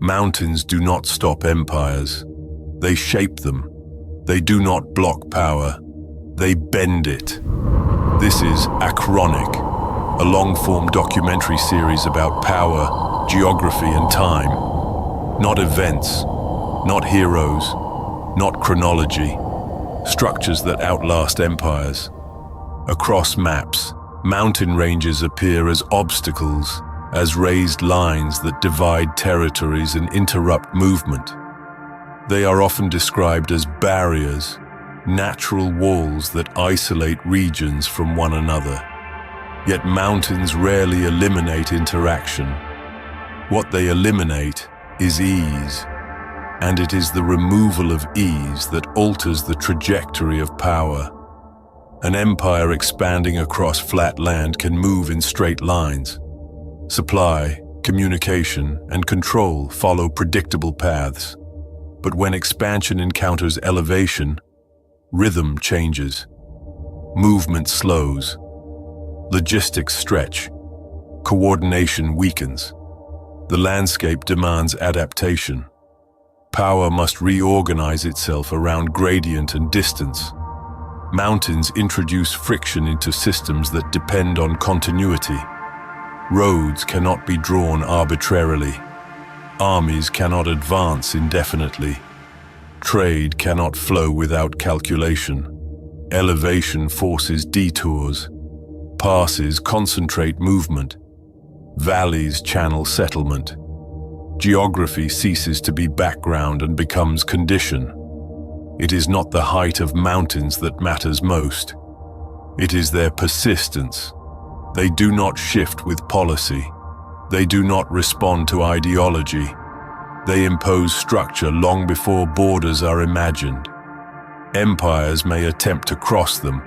Mountains do not stop empires. They shape them. They do not block power. They bend it. This is ACHRONIC, a long-form documentary series about power, geography, and time. Not events, not heroes, not chronology. Structures that outlast empires. Across maps, mountain ranges appear as obstacles, as raised lines that divide territories and interrupt movement. They are often described as barriers, natural walls that isolate regions from one another. Yet mountains rarely eliminate interaction. What they eliminate is ease, and it is the removal of ease that alters the trajectory of power. An empire expanding across flat land can move in straight lines. Supply, communication, and control follow predictable paths. But when expansion encounters elevation, rhythm changes. Movement slows. Logistics stretch. Coordination weakens. The landscape demands adaptation. Power must reorganize itself around gradient and distance. Mountains introduce friction into systems that depend on continuity. Roads cannot be drawn arbitrarily. Armies cannot advance indefinitely. Trade cannot flow without calculation. Elevation forces detours. Passes concentrate movement. Valleys channel settlement. Geography ceases to be background and becomes condition. It is not the height of mountains that matters most. It is their persistence. They do not shift with policy. They do not respond to ideology. They impose structure long before borders are imagined. Empires may attempt to cross them,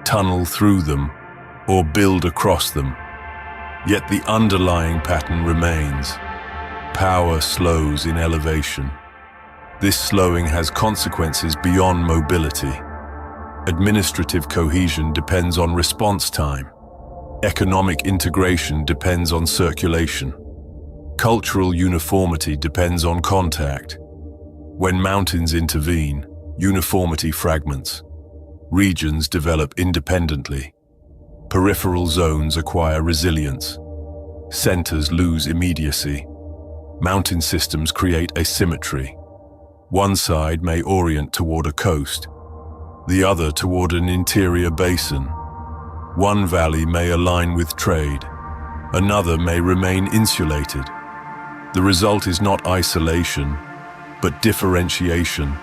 tunnel through them, or build across them. Yet the underlying pattern remains. Power slows in elevation. This slowing has consequences beyond mobility. Administrative cohesion depends on response time. Economic integration depends on circulation. Cultural uniformity depends on contact. When mountains intervene, uniformity fragments. Regions develop independently. Peripheral zones acquire resilience. Centers lose immediacy. Mountain systems create asymmetry. One side may orient toward a coast, the other toward an interior basin. One valley may align with trade, another may remain insulated. The result is not isolation, but differentiation.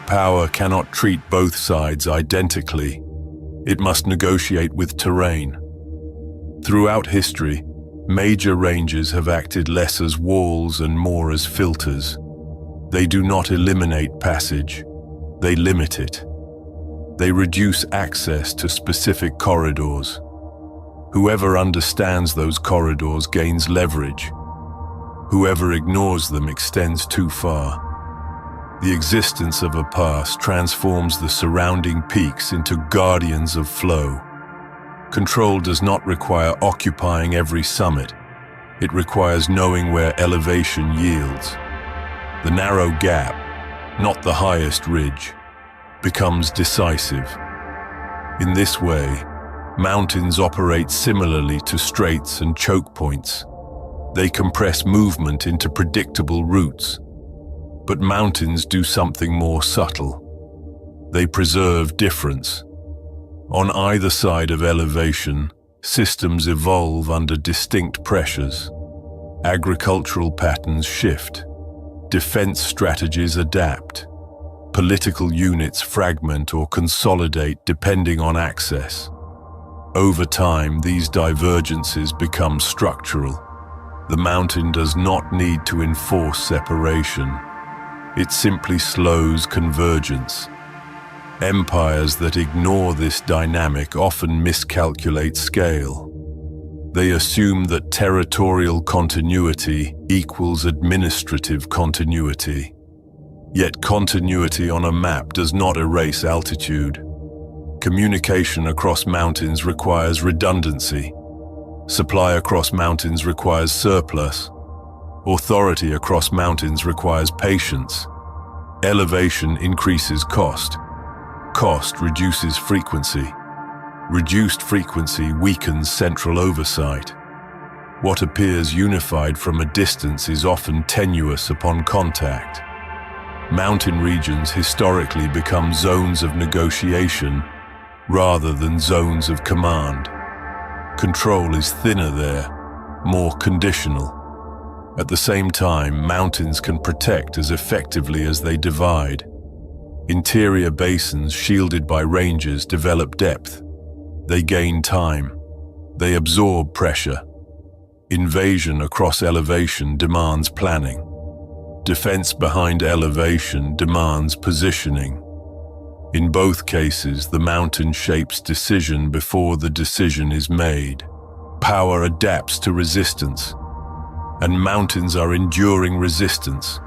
Power cannot treat both sides identically. It must negotiate with terrain. Throughout history, major ranges have acted less as walls and more as filters. They do not eliminate passage, they limit it. They reduce access to specific corridors. Whoever understands those corridors gains leverage. Whoever ignores them extends too far. The existence of a pass transforms the surrounding peaks into guardians of flow. Control does not require occupying every summit. It requires knowing where elevation yields. The narrow gap, not the highest ridge, becomes decisive. In this way, mountains operate similarly to straits and choke points. They compress movement into predictable routes. But mountains do something more subtle. They preserve difference. On either side of elevation, systems evolve under distinct pressures. Agricultural patterns shift. Defense strategies adapt. Political units fragment or consolidate depending on access. Over time, these divergences become structural. The mountain does not need to enforce separation. It simply slows convergence. Empires that ignore this dynamic often miscalculate scale. They assume that territorial continuity equals administrative continuity. Yet continuity on a map does not erase altitude. Communication across mountains requires redundancy. Supply across mountains requires surplus. Authority across mountains requires patience. Elevation increases cost. Cost reduces frequency. Reduced frequency weakens central oversight. What appears unified from a distance is often tenuous upon contact. Mountain regions historically become zones of negotiation rather than zones of command. Control is thinner there, more conditional. At the same time, mountains can protect as effectively as they divide. Interior basins shielded by ranges develop depth. They gain time. They absorb pressure. Invasion across elevation demands planning. Defense behind elevation demands positioning. In both cases, the mountain shapes decision before the decision is made. Power adapts to resistance, and mountains are enduring resistance.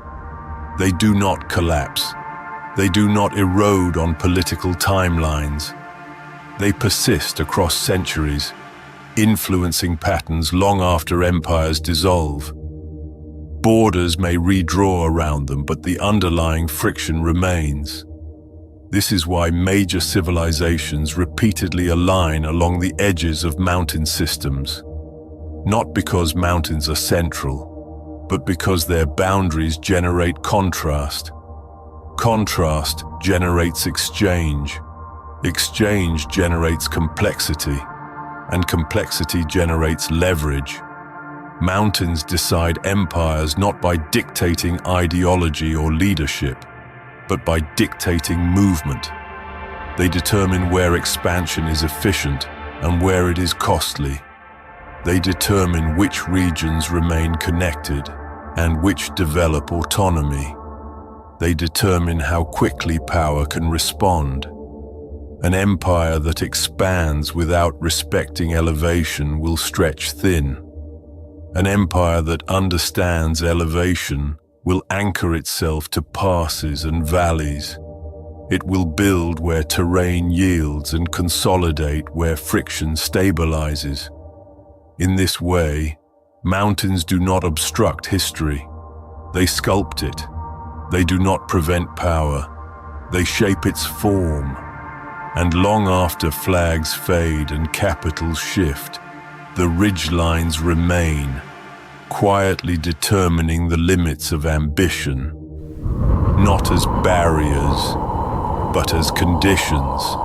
They do not collapse. They do not erode on political timelines. They persist across centuries, influencing patterns long after empires dissolve. Borders may redraw around them, but the underlying friction remains. This is why major civilizations repeatedly align along the edges of mountain systems. Not because mountains are central, but because their boundaries generate contrast. Contrast generates exchange. Exchange generates complexity, and complexity generates leverage. Mountains decide empires not by dictating ideology or leadership, but by dictating movement. They determine where expansion is efficient and where it is costly. They determine which regions remain connected and which develop autonomy. They determine how quickly power can respond. An empire that expands without respecting elevation will stretch thin. An empire that understands elevation will anchor itself to passes and valleys. It will build where terrain yields and consolidate where friction stabilizes. In this way, mountains do not obstruct history. They sculpt it. They do not prevent power. They shape its form. And long after flags fade and capitals shift, the ridgelines remain, quietly determining the limits of ambition, not as barriers, but as conditions.